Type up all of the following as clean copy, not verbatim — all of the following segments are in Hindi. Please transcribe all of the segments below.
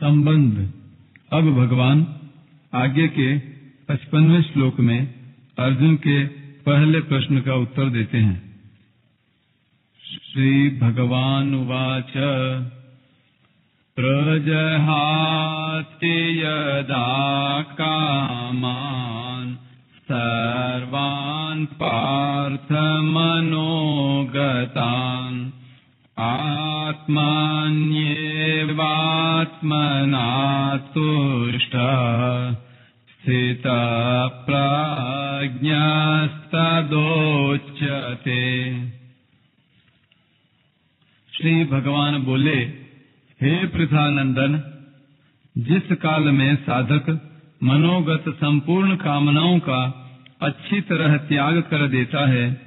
संबंध। अब भगवान आगे के 55वें श्लोक में अर्जुन के पहले प्रश्न का उत्तर देते हैं। श्री भगवान उवाच प्रजहाति यदा कामान् सर्वान् पार्थ मनोगतान् आत्मन्येवात्मना तुष्टः स्थितप्रज्ञस्तदोच्यते। श्री भगवान बोले, हे पृथानंदन, जिस काल में साधक मनोगत संपूर्ण कामनाओं का अच्छी तरह त्याग कर देता है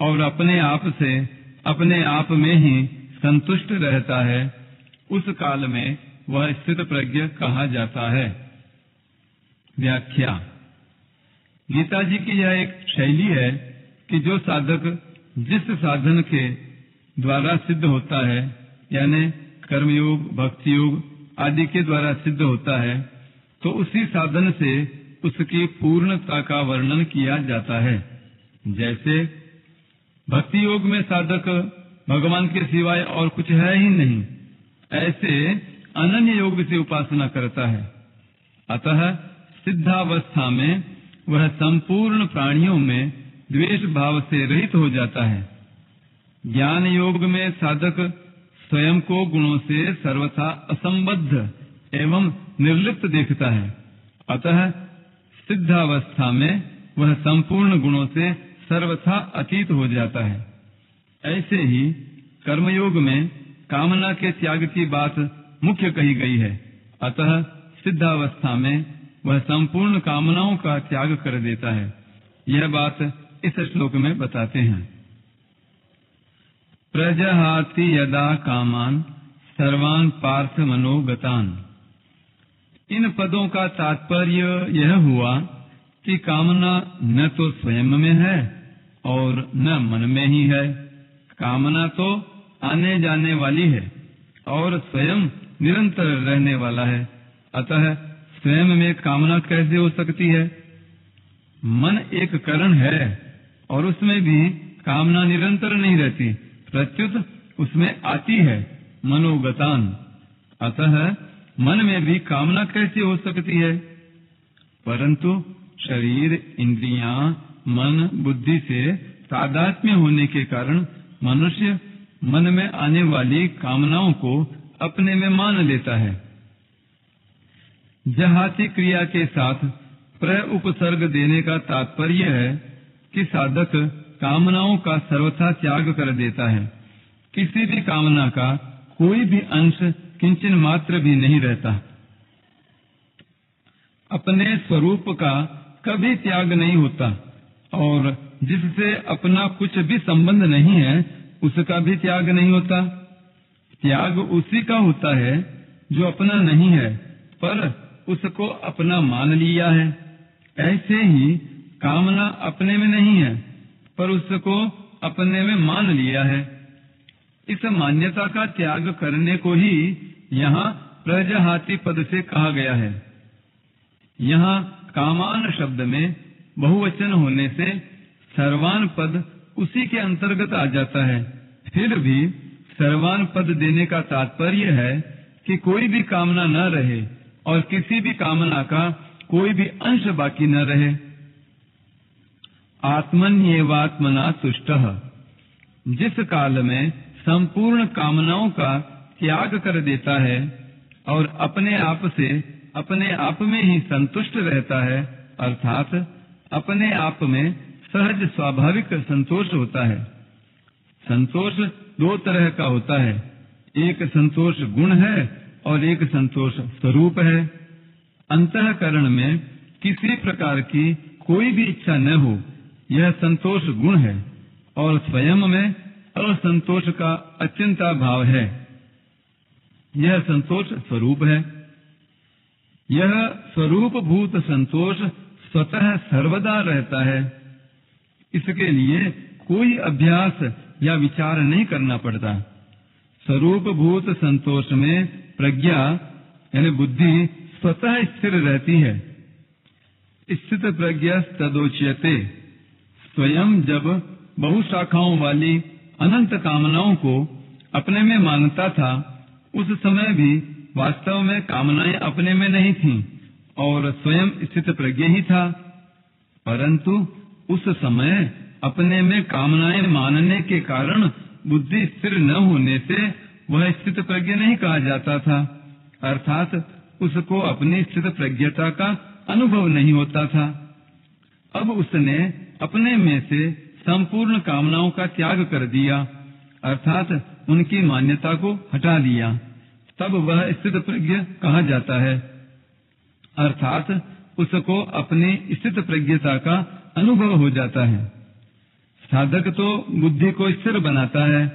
और अपने आप से अपने आप में ही संतुष्ट रहता है, उस काल में वह स्थित प्रज्ञ कहा जाता है। व्याख्या। गीता जी की यह एक शैली है कि जो साधक जिस साधन के द्वारा सिद्ध होता है, यानी कर्मयोग, भक्ति योग आदि के द्वारा सिद्ध होता है, तो उसी साधन से उसकी पूर्णता का वर्णन किया जाता है। जैसे भक्ति योग में साधक भगवान के सिवाय और कुछ है ही नहीं, ऐसे अनन्य योग से उपासना करता है। अतः सिद्धावस्था में वह संपूर्ण प्राणियों में द्वेष भाव से रहित हो जाता है। ज्ञान योग में साधक स्वयं को गुणों से सर्वथा असंबद्ध एवं निर्लिप्त देखता है। अतः सिद्धावस्था में वह संपूर्ण गुणों से सर्वथा अतीत हो जाता है। ऐसे ही कर्मयोग में कामना के त्याग की बात मुख्य कही गई है। अतः सिद्धावस्था में वह संपूर्ण कामनाओं का त्याग कर देता है। यह बात इस श्लोक में बताते हैं। प्रजहाति यदा कामान सर्वान् पार्थ मनोगतान्। इन पदों का तात्पर्य यह हुआ कि कामना न तो स्वयं में है और न मन में ही है। कामना तो आने जाने वाली है और स्वयं निरंतर रहने वाला है। अतः स्वयं में कामना कैसे हो सकती है? मन एक करण है और उसमें भी कामना निरंतर नहीं रहती, प्रत्युत उसमें आती है, मनोगतान। अतः मन में भी कामना कैसे हो सकती है? परंतु शरीर, इंद्रियां, मन, बुद्धि से तादात्म्य होने के कारण मनुष्य मन में आने वाली कामनाओं को अपने में मान लेता है। जहाति क्रिया के साथ प्र उपसर्ग देने का तात्पर्य है कि साधक कामनाओं का सर्वथा त्याग कर देता है। किसी भी कामना का कोई भी अंश किंचन मात्र भी नहीं रहता। अपने स्वरूप का कभी त्याग नहीं होता और जिससे अपना कुछ भी संबंध नहीं है उसका भी त्याग नहीं होता। त्याग उसी का होता है जो अपना नहीं है पर उसको अपना मान लिया है। ऐसे ही कामना अपने में नहीं है पर उसको अपने में मान लिया है। इस मान्यता का त्याग करने को ही यहाँ प्रजहाति पद से कहा गया है। यहाँ कामान शब्द में बहुवचन होने से सर्वान पद उसी के अंतर्गत आ जाता है। फिर भी सर्वान पद देने का तात्पर्य है कि कोई भी कामना न रहे और किसी भी कामना का कोई भी अंश बाकी न रहे। आत्मन्येवात्मना तुष्टः। जिस काल में संपूर्ण कामनाओं का त्याग कर देता है और अपने आप से अपने आप में ही संतुष्ट रहता है, अर्थात अपने आप में सहज स्वाभाविक संतोष होता है। संतोष दो तरह का होता है, एक संतोष गुण है और एक संतोष स्वरूप है। अंतःकरण में किसी प्रकार की कोई भी इच्छा न हो, यह संतोष गुण है और स्वयं में असंतोष का अचिंता भाव है, यह संतोष स्वरूप है। यह स्वरूप भूत संतोष स्वतः सर्वदा रहता है। इसके लिए कोई अभ्यास या विचार नहीं करना पड़ता। स्वरूप भूत संतोष में प्रज्ञा यानी बुद्धि स्वतः स्थिर रहती है। स्थित प्रज्ञा तदोच्यते, स्वयं जब बहुशाखाओं वाली अनंत कामनाओं को अपने में मानता था, उस समय भी वास्तव में कामनाएं अपने में नहीं थीं और स्वयं स्थित प्रज्ञ ही था, परंतु उस समय अपने में कामनाएं मानने के कारण बुद्धि स्थिर न होने से वह स्थित प्रज्ञ नहीं कहा जाता था, अर्थात उसको अपनी स्थित प्रज्ञता का अनुभव नहीं होता था। अब उसने अपने में से संपूर्ण कामनाओं का त्याग कर दिया, अर्थात उनकी मान्यता को हटा दिया, तब वह स्थित प्रज्ञ कहा जाता है, अर्थात उसको अपनी स्थित प्रज्ञता का अनुभव हो जाता है। साधक तो बुद्धि को स्थिर बनाता है,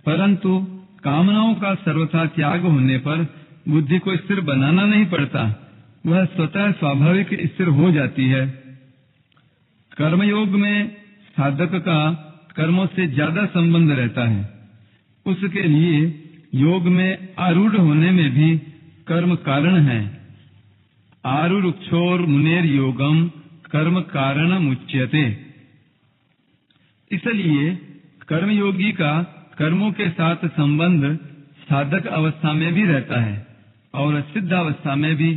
परंतु कामनाओं का सर्वथा त्याग होने पर बुद्धि को स्थिर बनाना नहीं पड़ता, वह स्वतः स्वाभाविक स्थिर हो जाती है। कर्मयोग में साधक का कर्मों से ज्यादा संबंध रहता है, उसके लिए योग में आरूढ़ होने में भी कर्म कारण है। आरूढ़ोर मुनेर योगम कर्म कारणम उच्यते। इसलिए कर्मयोगी का कर्मों के साथ संबंध साधक अवस्था में भी रहता है और सिद्धावस्था में भी।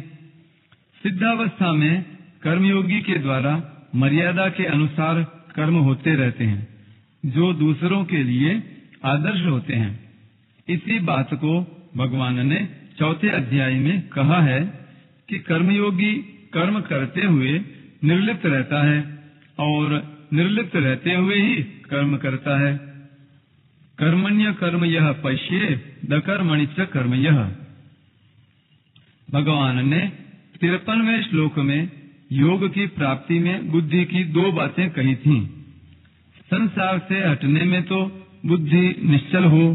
सिद्धावस्था में कर्मयोगी के द्वारा मर्यादा के अनुसार कर्म होते रहते हैं, जो दूसरों के लिए आदर्श होते हैं। इसी बात को भगवान ने चौथे अध्याय में कहा है कि कर्मयोगी कर्म करते हुए निर्लिप्त रहता है और निर्लिप्त रहते हुए ही कर्म करता है। कर्मण्य कर्म यह पश्ये दकर्मणि च कर्म यह। भगवान ने 53वें श्लोक में योग की प्राप्ति में बुद्धि की दो बातें कही थीं। संसार से हटने में तो बुद्धि निश्चल हो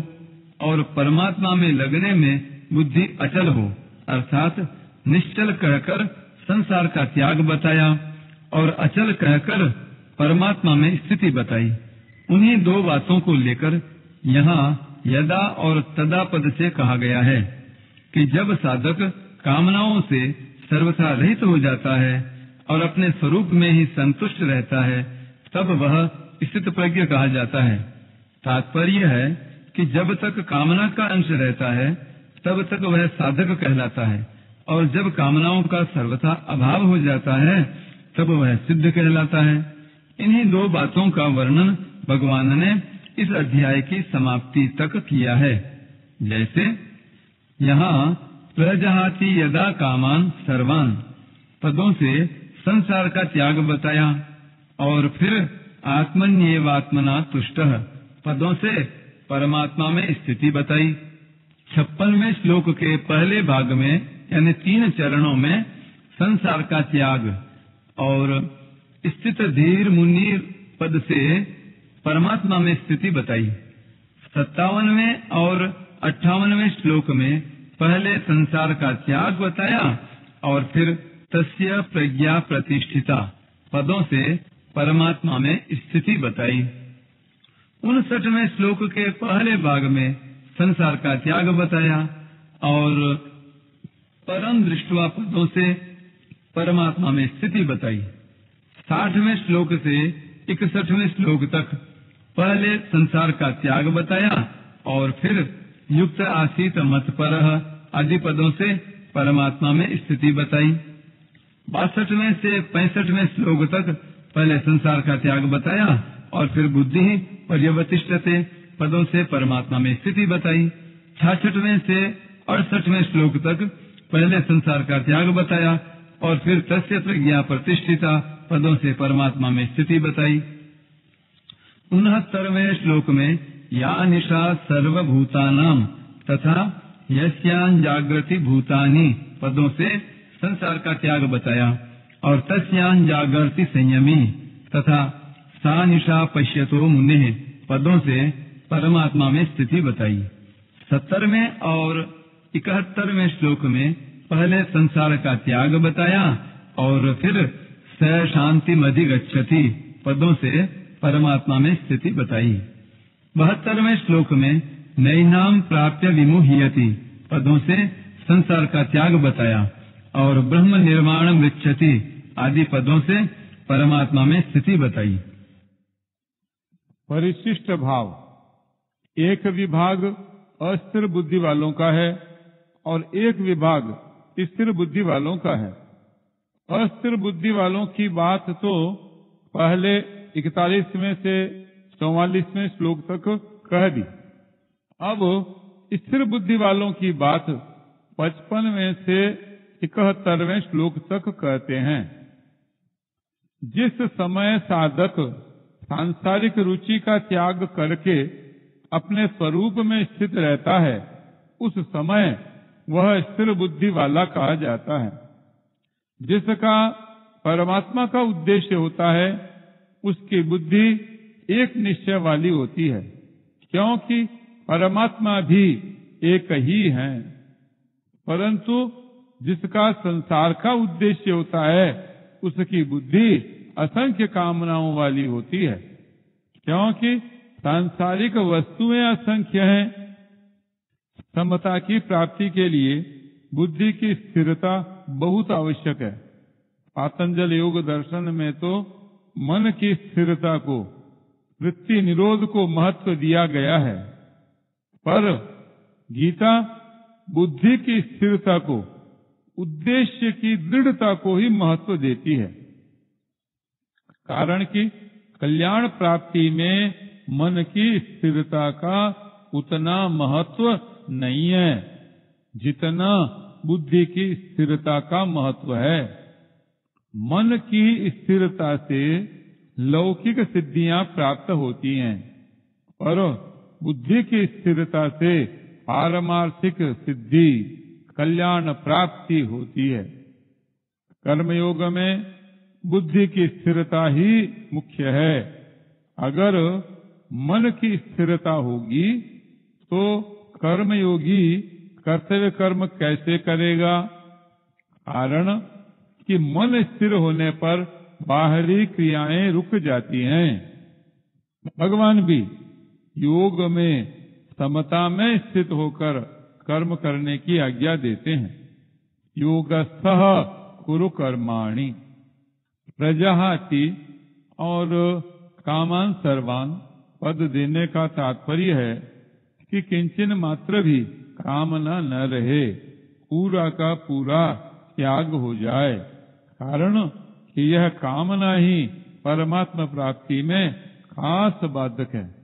और परमात्मा में लगने में बुद्धि अचल हो, अर्थात निश्चल कहकर संसार का त्याग बताया और अचल कहकर परमात्मा में स्थिति बताई। उन्हीं दो बातों को लेकर यहाँ यदा और तदा पद से कहा गया है कि जब साधक कामनाओं से सर्वथा रहित हो जाता है और अपने स्वरूप में ही संतुष्ट रहता है, तब वह स्थित प्रज्ञ कहा जाता है। तात्पर्य है कि जब तक कामना का अंश रहता है तब तक वह साधक कहलाता है, और जब कामनाओं का सर्वथा अभाव हो जाता है तब वह सिद्ध कहलाता है। इन्हीं दो बातों का वर्णन भगवान ने इस अध्याय की समाप्ति तक किया है। जैसे यहाँ प्रजहाति यदा कामान सर्वान पदों से संसार का त्याग बताया और फिर आत्मन्येवात्मना तुष्टः पदों से परमात्मा में स्थिति बताई। 56वें श्लोक के पहले भाग में यानी 3 चरणों में संसार का त्याग और स्थित धीर मुनीर पद से परमात्मा में स्थिति बताई। 57वें और 58वें श्लोक में पहले संसार का त्याग बताया और फिर तस्य प्रज्ञा प्रतिष्ठिता पदों से परमात्मा में स्थिति बताई। 59वें श्लोक के पहले भाग में संसार का त्याग बताया और परम दृष्टवा पदों से परमात्मा में स्थिति बताई। 60वें श्लोक से 61वें श्लोक तक पहले संसार का त्याग बताया और फिर युक्त आसीत मत परः आदि पदों से परमात्मा में स्थिति बताई। 62वें से 65वें श्लोक तक पहले संसार का त्याग बताया और फिर बुद्धि पर्यवतिष्ठते पदों से परमात्मा में स्थिति बताई। 66वें से 68वें श्लोक तक पहले संसार का त्याग बताया और फिर तस्य प्रज्ञा प्रतिष्ठिता पदों से परमात्मा में स्थिति बताई। 69वें श्लोक में या निशा सर्वभूतानाम तथा यस्यां जागृति भूतानि पदों से संसार का त्याग बताया और तस्यां जागृति संयमी तथा सा निशा पश्यतो मुनेः पदों से परमात्मा में स्थिति बताई। 70वें और 71वें श्लोक में पहले संसार का त्याग बताया और फिर स शांति मधिगच्छति पदों से परमात्मा में स्थिति बताई। 72वें श्लोक में नैनाम प्राप्य विमुह्यति पदों से संसार का त्याग बताया और ब्रह्म निर्माण विच्छति आदि पदों से परमात्मा में स्थिति बताई। परिशिष्ट भाव, एक विभाग अस्थिर बुद्धि वालों का है और एक विभाग स्थिर बुद्धि वालों का है। अस्थिर बुद्धि वालों की बात तो पहले 41वें से 44वें श्लोक तक कह दी। अब स्थिर बुद्धि वालों की बात 55वें से 71वें श्लोक तक कहते हैं। जिस समय साधक सांसारिक रुचि का त्याग करके अपने स्वरूप में स्थित रहता है, उस समय वह स्थिर बुद्धि वाला कहा जाता है। जिसका परमात्मा का उद्देश्य होता है, उसकी बुद्धि एक निश्चय वाली होती है, क्योंकि परमात्मा भी एक ही है। परंतु जिसका संसार का उद्देश्य होता है, उसकी बुद्धि असंख्य कामनाओं वाली होती है, क्योंकि सांसारिक वस्तुएं असंख्य हैं। समता की प्राप्ति के लिए बुद्धि की स्थिरता बहुत आवश्यक है। पातंजल योग दर्शन में तो मन की स्थिरता को, वृत्ति निरोध को महत्व दिया गया है, पर गीता बुद्धि की स्थिरता को, उद्देश्य की दृढ़ता को ही महत्व देती है। कारण कि कल्याण प्राप्ति में मन की स्थिरता का उतना महत्व नहीं है जितना बुद्धि की स्थिरता का महत्व है। मन की स्थिरता से लौकिक सिद्धियां प्राप्त होती हैं, और बुद्धि की स्थिरता से पारमार्थिक सिद्धि, कल्याण प्राप्ति होती है। कर्मयोग में बुद्धि की स्थिरता ही मुख्य है। अगर मन की स्थिरता होगी तो कर्मयोगी कर्तव्य कर्म कैसे करेगा? कारण कि मन स्थिर होने पर बाहरी क्रियाएं रुक जाती हैं। भगवान भी योग में समता में स्थित होकर कर्म करने की आज्ञा देते हैं। योगस्थः कुरु कर्माणि प्रजाहाति और कामान सर्वान पद देने का तात्पर्य है कि किंचन मात्र भी कामना न रहे, पूरा का पूरा त्याग हो जाए। कारण कि यह कामना ही परमात्मा प्राप्ति में खास बाधक है।